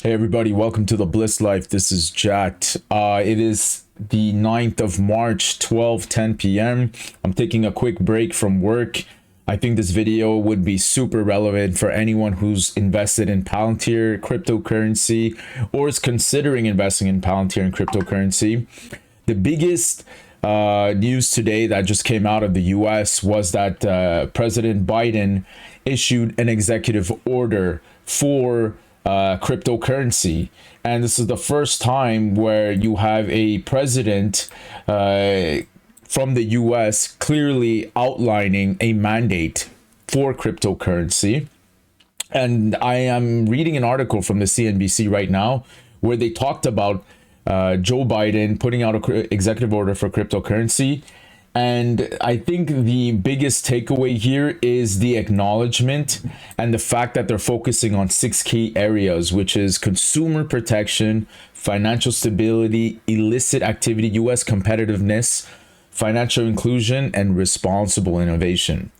Hey everybody, welcome to the Bliss Life. This is Jat. It is the 9th of March, 12:10 p.m. I'm taking a quick break from work. I think this video would be super relevant for anyone who's invested in Palantir cryptocurrency or is considering investing in Palantir and cryptocurrency. The biggest news today that just came out of the US was that President Biden issued an executive order for cryptocurrency, and this is the first time where you have a president from the US clearly outlining a mandate for cryptocurrency. And I am reading an article from the CNBC right now where they talked about Joe Biden putting out an executive order for cryptocurrency. And I think the biggest takeaway here is the acknowledgement and the fact that they're focusing on 6 key areas, which is consumer protection, financial stability, illicit activity, US competitiveness, financial inclusion, and responsible innovation.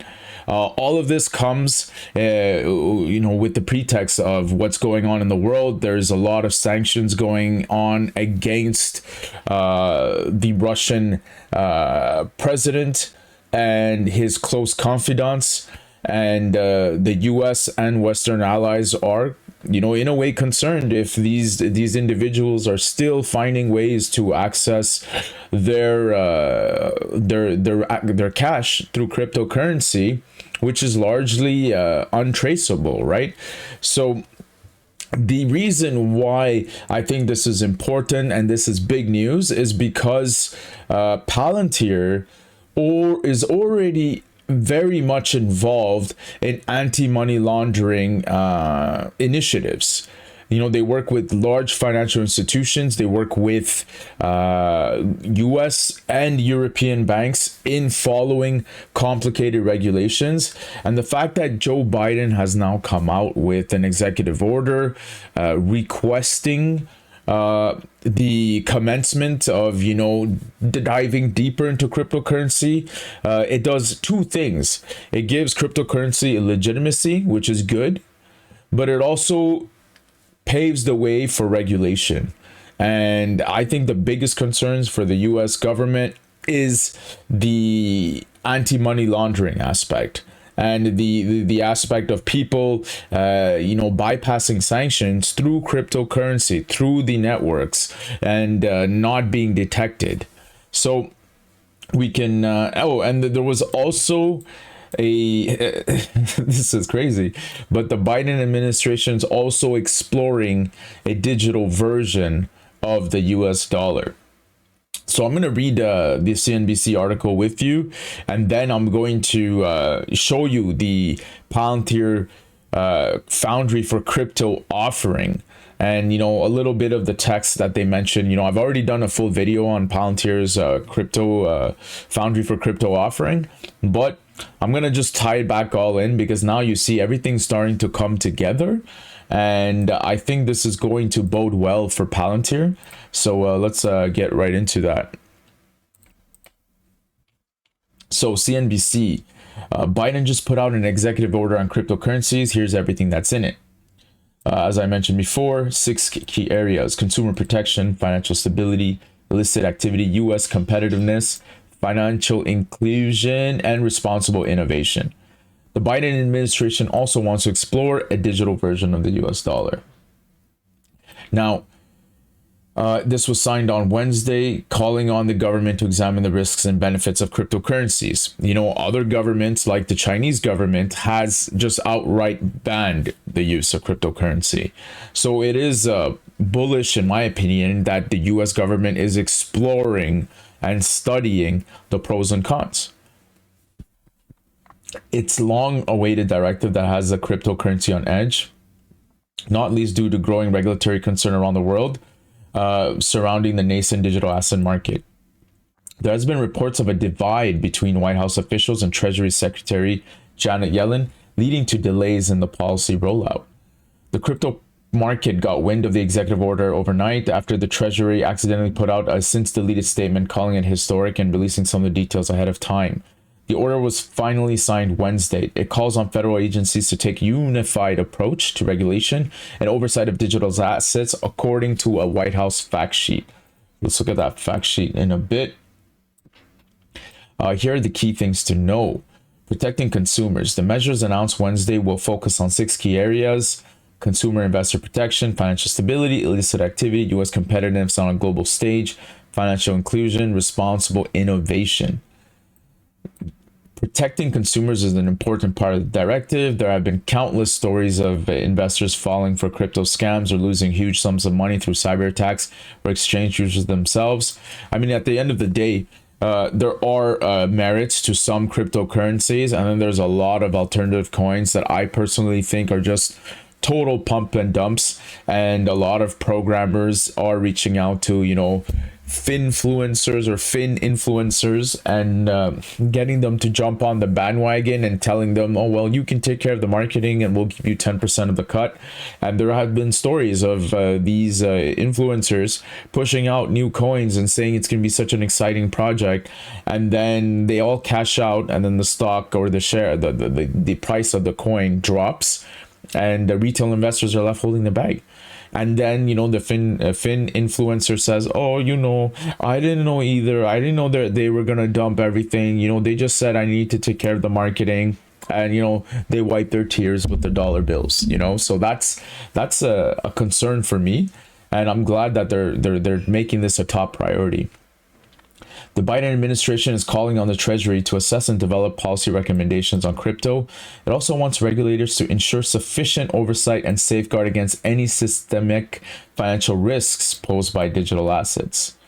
All of this comes, with the pretext of what's going on in the world. There's a lot of sanctions going on against the Russian president and his close confidants, and the U.S. and Western allies are, in a way concerned if these individuals are still finding ways to access their cash through cryptocurrency, which is largely untraceable, right? So the reason why I think this is important and this is big news is because Palantir is already very much involved in anti-money laundering initiatives. They work with large financial institutions. They work with US and European banks in following complicated regulations. And the fact that Joe Biden has now come out with an executive order requesting the commencement of, diving deeper into cryptocurrency, it does two things. It gives cryptocurrency a legitimacy, which is good, but it also paves the way for regulation. And I think the biggest concerns for the US government is the anti-money laundering aspect and the aspect of people bypassing sanctions through cryptocurrency, through the networks, and not being detected. So we can and there was also this is crazy, but the Biden administration is also exploring a digital version of the US dollar. So I'm going to read the CNBC article with you, and then I'm going to show you the Palantir Foundry for crypto offering, and a little bit of the text that they mentioned. I've already done a full video on Palantir's crypto Foundry for crypto offering, but I'm going to just tie it back all in because now you see everything starting to come together. And I think this is going to bode well for Palantir. So let's get right into that. So CNBC, Biden just put out an executive order on cryptocurrencies. Here's everything that's in it. As I mentioned before, 6 key areas: consumer protection, financial stability, illicit activity, US competitiveness, financial inclusion, and responsible innovation. The Biden administration also wants to explore a digital version of the US dollar. Now, this was signed on Wednesday, calling on the government to examine the risks and benefits of cryptocurrencies. Other governments, like the Chinese government, has just outright banned the use of cryptocurrency. So it is bullish, in my opinion, that the US government is exploring and studying the pros and cons. It's long-awaited directive that has the cryptocurrency on edge, not least due to growing regulatory concern around the world surrounding the nascent digital asset market. There has been reports of a divide between White House officials and Treasury Secretary Janet Yellen, leading to delays in the policy rollout. The crypto market got wind of the executive order overnight after the Treasury accidentally put out a since-deleted statement calling it historic and releasing some of the details ahead of time. The order was finally signed Wednesday. It calls on federal agencies to take a unified approach to regulation and oversight of digital assets, according to a White House fact sheet. Let's look at that fact sheet in a bit. Here are the key things to know. Protecting consumers. The measures announced Wednesday will focus on 6 key areas: consumer investor protection, financial stability, illicit activity, U.S. competitiveness on a global stage, financial inclusion, responsible innovation. Protecting consumers is an important part of the directive. There have been countless stories of investors falling for crypto scams or losing huge sums of money through cyber attacks or exchange users themselves. I mean, at the end of the day, there are merits to some cryptocurrencies, and then there's a lot of alternative coins that I personally think are just total pump and dumps, and a lot of programmers are reaching out to, you know, finfluencers or fin influencers and getting them to jump on the bandwagon and telling them, oh well, you can take care of the marketing and we'll give you 10% of the cut. And there have been stories of these influencers pushing out new coins and saying it's going to be such an exciting project, and then they all cash out, and then the stock or the share, the price of the coin drops, and the retail investors are left holding the bag. And then, you know, the fin influencer says, oh, you know, I didn't know either. I didn't know that they were going to dump everything. You know, they just said I need to take care of the marketing. And, you know, they wipe their tears with the dollar bills, you know. So that's a concern for me. And I'm glad that they're making this a top priority. The Biden administration is calling on the Treasury to assess and develop policy recommendations on crypto. It also wants regulators to ensure sufficient oversight and safeguard against any systemic financial risks posed by digital assets.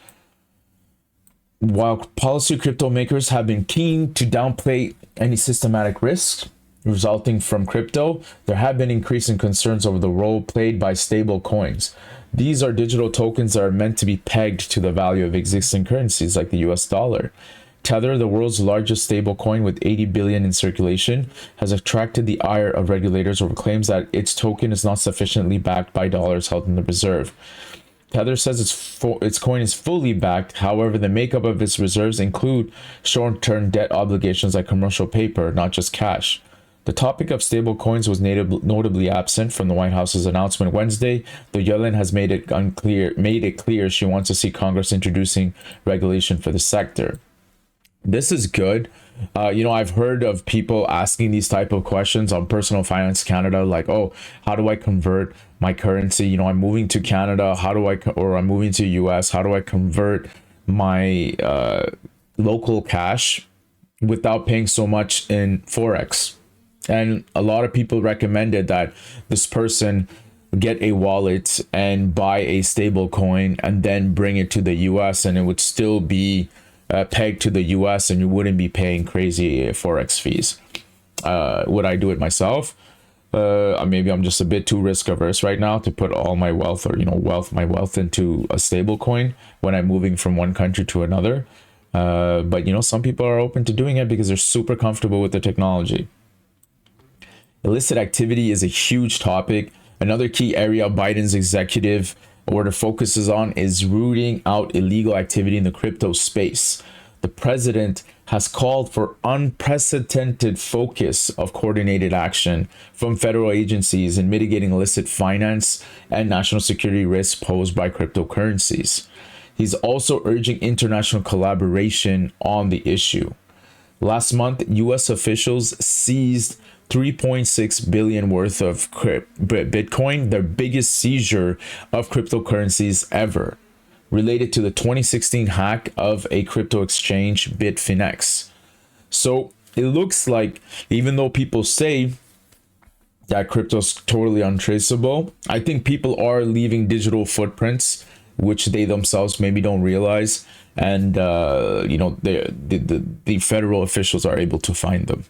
While policy crypto makers have been keen to downplay any systematic risks resulting from crypto, there have been increasing concerns over the role played by stable coins. These are digital tokens that are meant to be pegged to the value of existing currencies like the US dollar. Tether, the world's largest stablecoin with 80 billion in circulation, has attracted the ire of regulators over claims that its token is not sufficiently backed by dollars held in the reserve. Tether says its coin is fully backed. However, the makeup of its reserves include short-term debt obligations like commercial paper, not just cash. The topic of stablecoins was notably absent from the White House's announcement Wednesday, though Yellen has made it clear she wants to see Congress introducing regulation for the sector. This is good. You know, I've heard of people asking these type of questions on Personal Finance Canada, like, oh, how do I convert my currency? You know, I'm moving to Canada. I'm moving to US. How do I convert my local cash without paying so much in Forex? And a lot of people recommended that this person get a wallet and buy a stable coin and then bring it to the US, and it would still be pegged to the US, and you wouldn't be paying crazy Forex fees. Would I do it myself? Maybe I'm just a bit too risk averse right now to put all my wealth, or, you know, my wealth into a stable coin when I'm moving from one country to another. But, you know, some people are open to doing it because they're super comfortable with the technology. Illicit activity is a huge topic. Another key area Biden's executive order focuses on is rooting out illegal activity in the crypto space. The president has called for unprecedented focus of coordinated action from federal agencies in mitigating illicit finance and national security risks posed by cryptocurrencies. He's also urging international collaboration on the issue. Last month, U.S. officials seized 3.6 billion worth of Bitcoin, their biggest seizure of cryptocurrencies ever, related to the 2016 hack of a crypto exchange, Bitfinex. So it looks like, even though people say that crypto is totally untraceable, I think people are leaving digital footprints, which they themselves maybe don't realize, and you know, the federal officials are able to find them.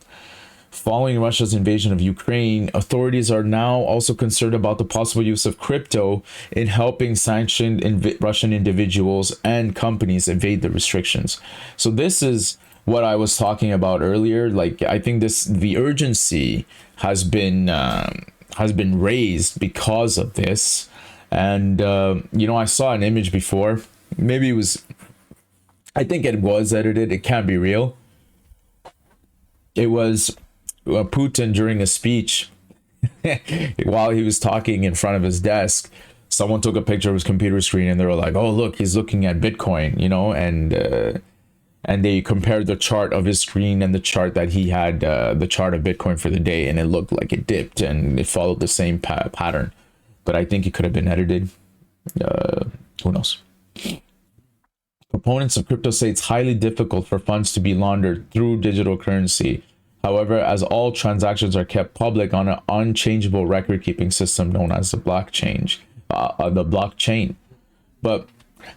Following Russia's invasion of Ukraine, authorities are now also concerned about the possible use of crypto in helping sanctioned Russian individuals and companies evade the restrictions. So this is what I was talking about earlier. Like, I think the urgency has been raised because of this. And you know, I saw an image before. Maybe it was, I think it was edited. It can't be real. It was Putin during a speech while he was talking in front of his desk. Someone took a picture of his computer screen and they were like, "Oh, look, he's looking at Bitcoin," you know, and they compared the chart of his screen and the chart that he had, the chart of Bitcoin for the day, and it looked like it dipped and it followed the same pattern. But I think it could have been edited. Who knows? Proponents of crypto say it's highly difficult for funds to be laundered through digital currency. However, as all transactions are kept public on an unchangeable record-keeping system known as the blockchain. But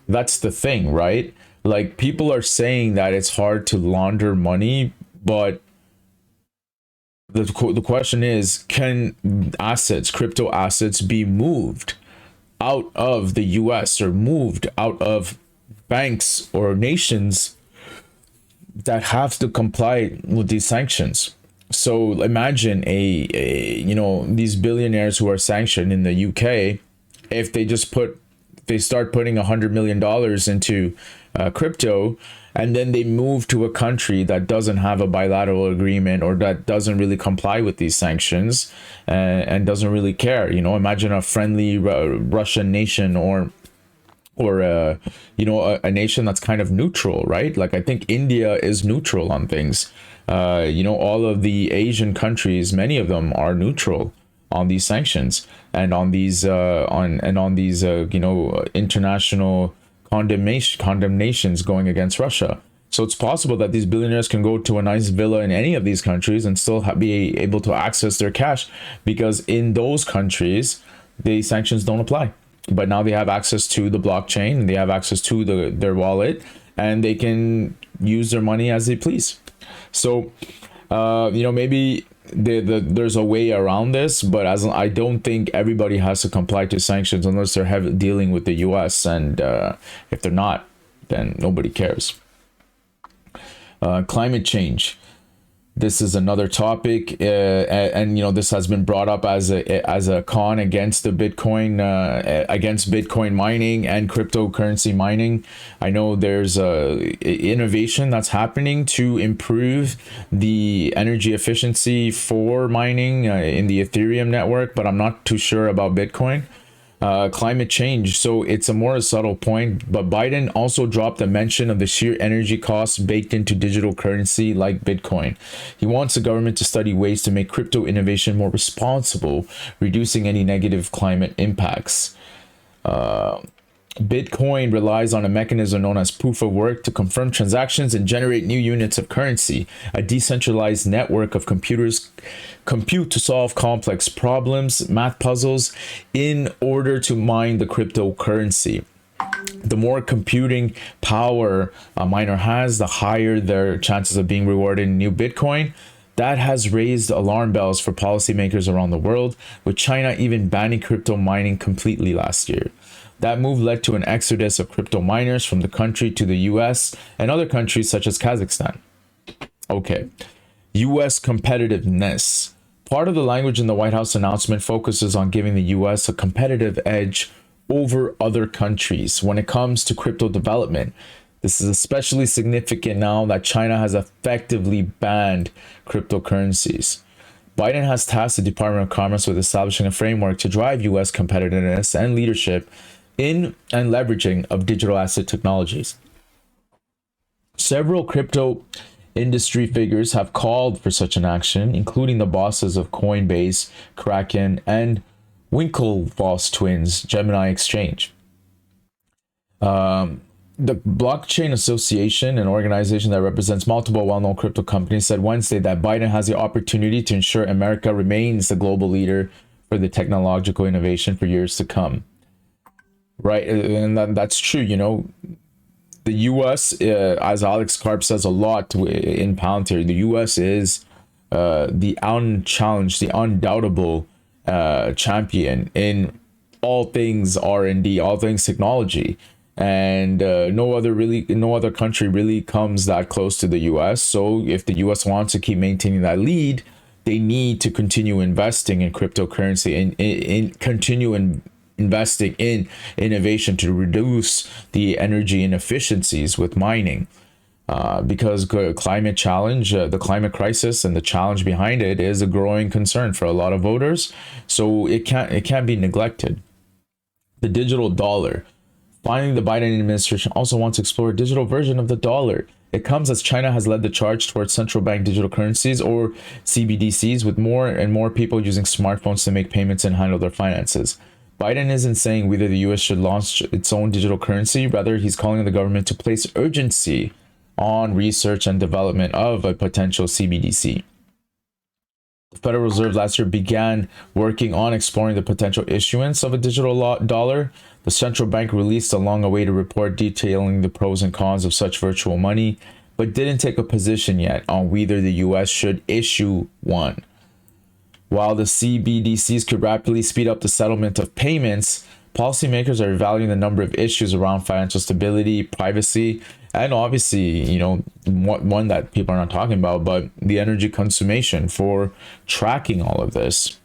that's the thing, right? Like, people are saying that it's hard to launder money, but the question is, can crypto assets be moved out of the US or moved out of banks or nations that have to comply with these sanctions? So imagine these billionaires who are sanctioned in the UK, if they start putting $100 million into crypto, and then they move to a country that doesn't have a bilateral agreement or that doesn't really comply with these sanctions, and doesn't really care. Imagine a friendly Russian nation or a nation that's kind of neutral, right? Like, I think India is neutral on things. All of the Asian countries, many of them are neutral on these sanctions and on these international condemnations going against Russia. So it's possible that these billionaires can go to a nice villa in any of these countries and still be able to access their cash, because in those countries the sanctions don't apply. But now they have access to the blockchain, they have access to their wallet, and they can use their money as they please. So maybe there's a way around this, but I don't think everybody has to comply to sanctions unless they're dealing with the US, and if they're not, then nobody cares. Climate change. This is another topic, and this has been brought up as a con against the Bitcoin mining and cryptocurrency mining. I know there's innovation that's happening to improve the energy efficiency for mining in the Ethereum network, but I'm not too sure about Bitcoin. Climate change. So it's a more subtle point, but Biden also dropped a mention of the sheer energy costs baked into digital currency like Bitcoin. He wants the government to study ways to make crypto innovation more responsible, reducing any negative climate impacts. Bitcoin relies on a mechanism known as proof of work to confirm transactions and generate new units of currency. A decentralized network of computers compute to solve complex problems, math puzzles, in order to mine the cryptocurrency. The more computing power a miner has, the higher their chances of being rewarded in new Bitcoin. That has raised alarm bells for policymakers around the world, with China even banning crypto mining completely last year. That move led to an exodus of crypto miners from the country to the US and other countries such as Kazakhstan. Okay, US competitiveness. Part of the language in the White House announcement focuses on giving the US a competitive edge over other countries when it comes to crypto development. This is especially significant now that China has effectively banned cryptocurrencies. Biden has tasked the Department of Commerce with establishing a framework to drive US competitiveness and leadership in and leveraging of digital asset technologies. Several crypto industry figures have called for such an action, including the bosses of Coinbase, Kraken, and Winklevoss twins Gemini Exchange. The Blockchain Association, an organization that represents multiple well-known crypto companies, said Wednesday that Biden has the opportunity to ensure America remains the global leader for the technological innovation for years to come. Right, and that's true. The U.S., as Alex Karp says a lot in Palantir, the U.S. is the unchallenged, the undoubtable champion in all things R&D, all things technology, and no other country really comes that close to the U.S. So if the U.S. wants to keep maintaining that lead, they need to continue investing in cryptocurrency and continue investing in innovation to reduce the energy inefficiencies with mining. because climate challenge, the climate crisis and the challenge behind it is a growing concern for a lot of voters. So it can't be neglected. The digital dollar. Finally, the Biden administration also wants to explore a digital version of the dollar. It comes as China has led the charge towards central bank digital currencies, or CBDCs, with more and more people using smartphones to make payments and handle their finances. Biden isn't saying whether the US should launch its own digital currency. Rather, he's calling on the government to place urgency on research and development of a potential CBDC. The Federal Reserve last year began working on exploring the potential issuance of a digital dollar. The central bank released a long-awaited report detailing the pros and cons of such virtual money, but didn't take a position yet on whether the US should issue one. While the CBDCs could rapidly speed up the settlement of payments, policymakers are evaluating the number of issues around financial stability, privacy, and obviously, one that people are not talking about, but the energy consumption for tracking all of this.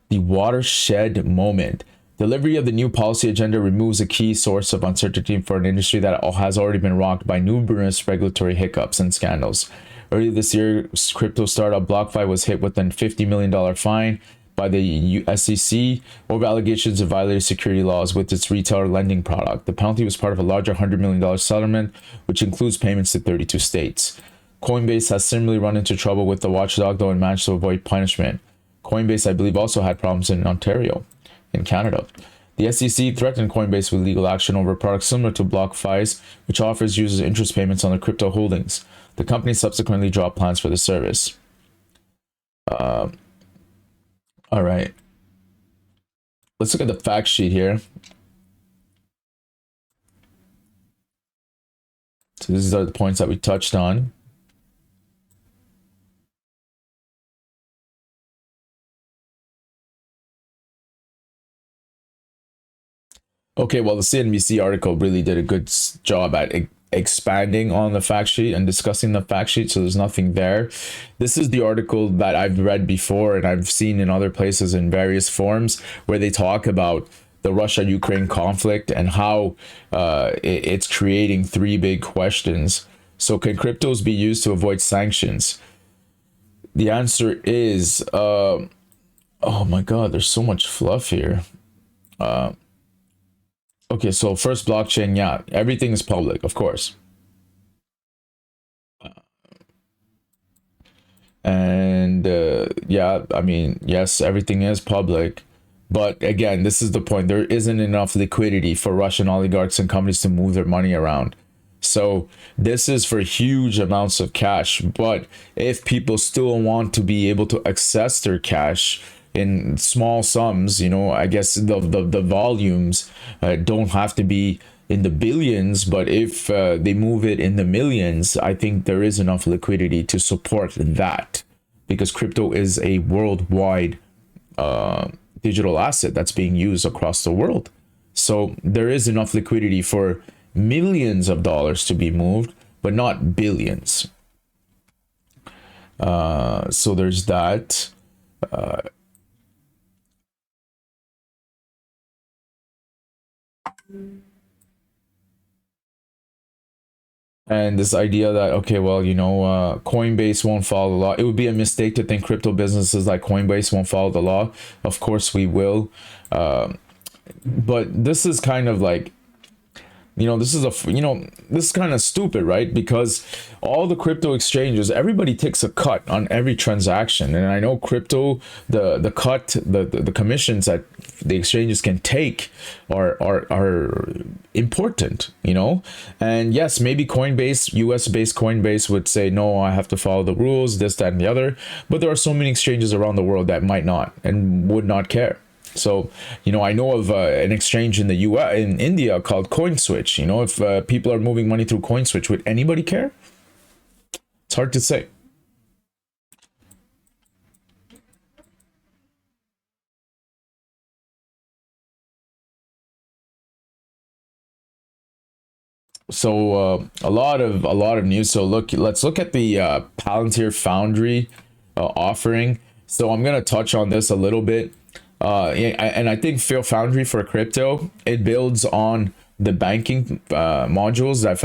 The watershed moment. Delivery of the new policy agenda removes a key source of uncertainty for an industry that has already been rocked by numerous regulatory hiccups and scandals. Earlier this year, crypto startup BlockFi was hit with a $50 million fine by the SEC over allegations of violating security laws with its retail lending product. The penalty was part of a larger $100 million settlement, which includes payments to 32 states. Coinbase has similarly run into trouble with the watchdog, though, and managed to avoid punishment. Coinbase, I believe, also had problems in Ontario, in Canada. The SEC threatened Coinbase with legal action over a product similar to BlockFi's, which offers users interest payments on their crypto holdings. The company subsequently dropped plans for the service. All right. Let's look at the fact sheet here. So these are the points that we touched on. Okay, well, the CNBC article really did a good job at expanding on the fact sheet and discussing the fact sheet, so there's nothing there. This is the article that I've read before and I've seen in other places in various forms where they talk about the Russia-Ukraine conflict and how it's creating three big questions. So can cryptos be used to avoid sanctions? The answer is, oh my God, there's so much fluff here. Okay, so first blockchain, yeah, everything is public, of course. And yeah, I mean, yes, everything is public. But again, this is the point. There isn't enough liquidity for Russian oligarchs and companies to move their money around. So this is for huge amounts of cash. But if people still want to be able to access their cash in small sums, I guess the volumes don't have to be in the billions, but if they move it in the millions, I think there is enough liquidity to support that, because crypto is a worldwide digital asset that's being used across the world. So there is enough liquidity for millions of dollars to be moved, but not billions. So there's that. And this idea that, okay, well, Coinbase won't follow the law. It would be a mistake to think crypto businesses like Coinbase won't follow the law. Of course we will. But this is kind of like, this is kind of stupid, right? Because all the crypto exchanges, everybody takes a cut on every transaction. And I know crypto, the commissions that the exchanges can take are important, and yes, maybe Coinbase, US-based Coinbase would say, no, I have to follow the rules, this, that, and the other. But there are so many exchanges around the world that might not and would not care. So, I know of an exchange in the US, in India, called CoinSwitch. If people are moving money through CoinSwitch, would anybody care? It's hard to say. So a lot of news. So let's look at the Palantir Foundry offering. So I'm gonna touch on this a little bit. And I think Foundry for crypto, it builds on the banking modules that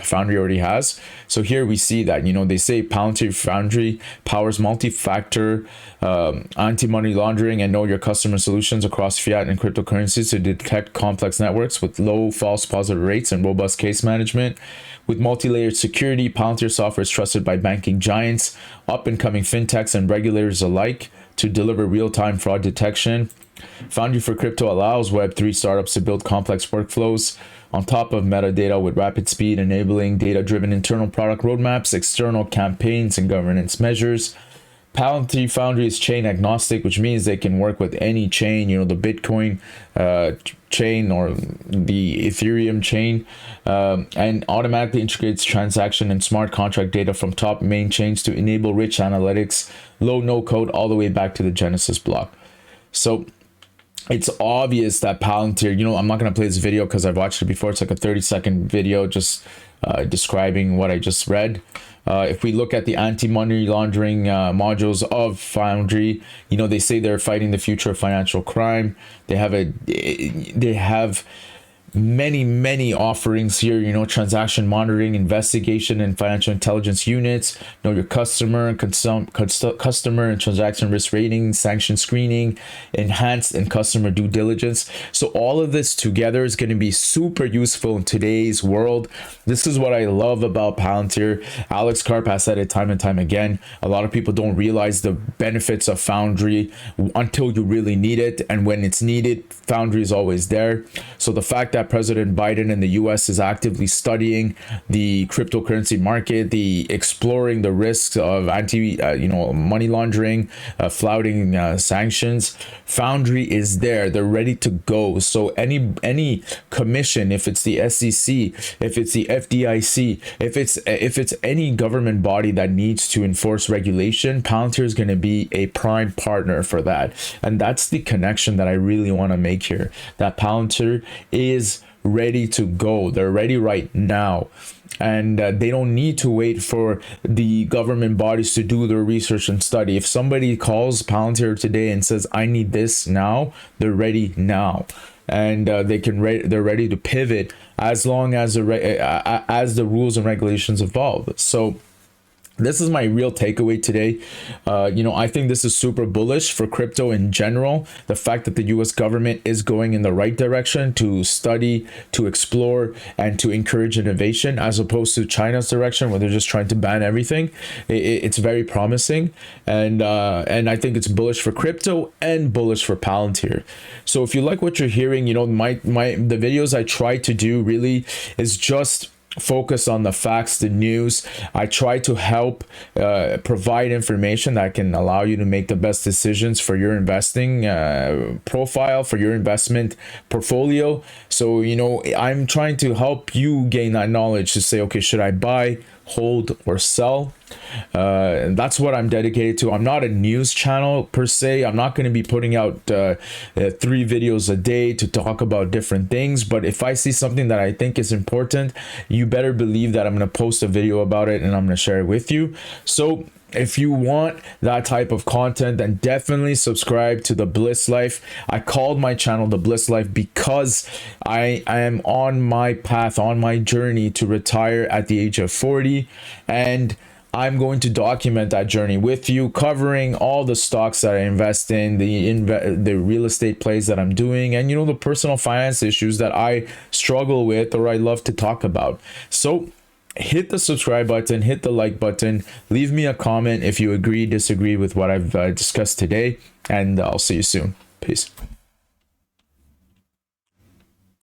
Foundry already has. So here we see that, you know, they say Palantir Foundry powers multi-factor anti-money laundering and know your customer solutions across fiat and cryptocurrencies to detect complex networks with low false positive rates and robust case management. With multi-layered security, Palantir software is trusted by banking giants, up-and-coming fintechs, and regulators alike to deliver real-time fraud detection. Foundry for Crypto allows Web3 startups to build complex workflows on top of metadata with rapid speed, enabling data-driven internal product roadmaps, external campaigns, and governance measures. Palantir Foundry is chain agnostic, which means they can work with any chain, you know, the Bitcoin chain or the Ethereum chain, and automatically integrates transaction and smart contract data from top main chains to enable rich analytics, low no code, all the way back to the Genesis block. So it's obvious that Palantir, you know, I'm not going to play this video because I've watched it before. It's like a 30-second video just describing what I just read. If we look at the anti-money laundering modules of Foundry, you know, they say they're fighting the future of financial crime. They have many offerings here, you know, transaction monitoring, investigation, and financial intelligence units, know your customer, customer and transaction risk rating, sanction screening, enhanced and customer due diligence. So all of this together is going to be super useful in today's world. This is what I love about Palantir. Alex Karp has said it time and time again. A lot of people don't realize the benefits of Foundry until you really need it, and when it's needed, Foundry is always there. So the fact that President Biden in the US is actively studying the cryptocurrency market, exploring the risks of money laundering, flouting sanctions, Foundry is there. They're ready to go. So any commission, if it's the SEC, if it's the FDIC, if it's any government body that needs to enforce regulation, Palantir is going to be a prime partner for that. And that's the connection that I really want to make here, that Palantir is ready to go. They're ready right now, and they don't need to wait for the government bodies to do their research and study. If somebody calls Palantir today and says, I need this now, they're ready now, and they're ready to pivot as long as the rules and regulations evolve. So this is my real takeaway today. I think this is super bullish for crypto in general. The fact that the US government is going in the right direction to study, to explore, and to encourage innovation, as opposed to China's direction where they're just trying to ban everything. It's very promising, and I think it's bullish for crypto and bullish for Palantir. So if you like what you're hearing, the videos I try to do really is just focus on the facts, the news. I try to help provide information that can allow you to make the best decisions for your investing profile, for your investment portfolio. So, I'm trying to help you gain that knowledge to say, okay, should I buy, hold, or sell? And that's what I'm dedicated to. I'm not a news channel per se. I'm not going to be putting out 3 videos a day to talk about different things, but if I see something that I think is important, you better believe that I'm going to post a video about it and I'm going to share it with you. So if you want that type of content, then definitely subscribe to The Bliss Life. I called my channel The Bliss Life because I am on my path, on my journey to retire at the age of 40, and I'm going to document that journey with you, covering all the stocks that I invest in, the real estate plays that I'm doing, and the personal finance issues that I struggle with or I love to talk about. So hit the subscribe button, hit the like button, leave me a comment if you agree, disagree with what I've discussed today, and I'll see you soon. Peace.